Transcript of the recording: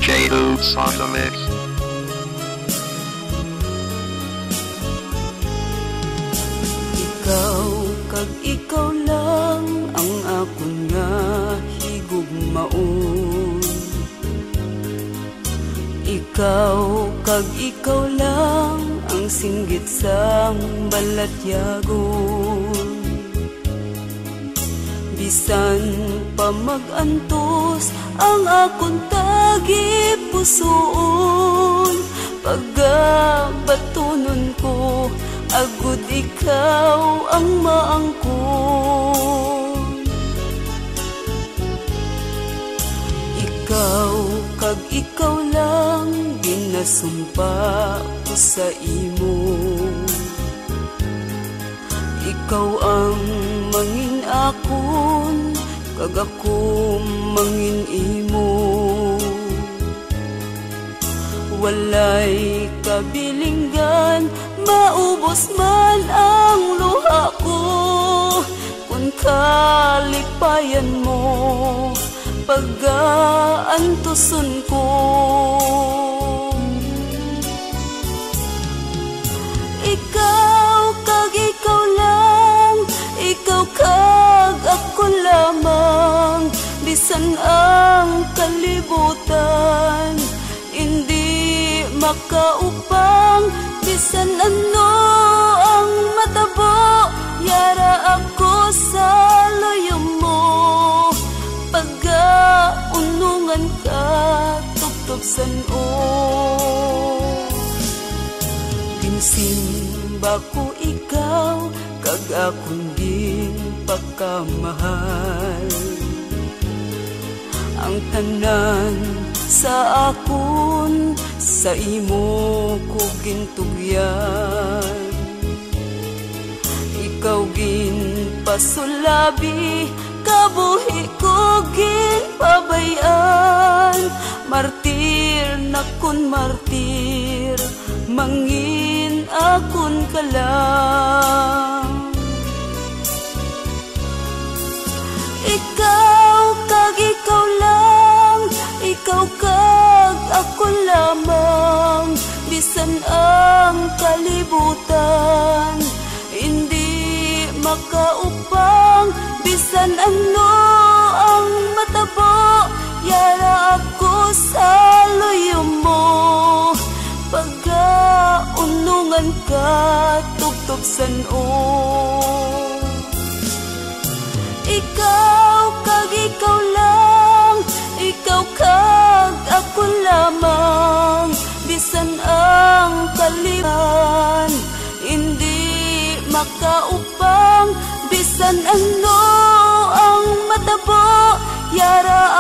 DJ Oops on the mix. Ikaw kag ikaw lang ang akon nga higugmaon. Ikaw kag ikaw lang ang singgit sang balatyagon. Bisan pa mag-antos ang akon tagi pusoon, pagabatunon ko agud ikaw ang maangkon. Ikaw kag ikaw lang ginasumpa ko sa imo. Ikaw ang mangin akon, kag ako mangin imo. Walay kabilinggan, maubos man ang luha ko, kung kalipayan mo pag-aantuson ko. Ikaw kag ikaw lang, ikaw kag ako lamang, bisan ang kalibutan hindi makaupang. Bisan ano ang matabo, yara ako sa loyo mo, pag-unungan ka tubtob san-o. Ginsimba ko ikaw, kag akong ginpakamahal. Ang tanan sa akon, sa imo ko gintugyan. Ikaw ginpasulabi, kabuhi ko ginpabayan. Martir na kun martir, mangin akon ka lang. Ikaw kag ikaw lang, ikaw kag ako lamang, bisan ang kalibutan hindi makaupang. Bisan ano ang matabo, yara ako sa loyo mo, pag-unungan ka tubtob san-o. Ikaw kag ikaw lang, ikaw kag ako lamang, bisan ang kalibutan hindi makaupang. Bisan ano ang matabo, yara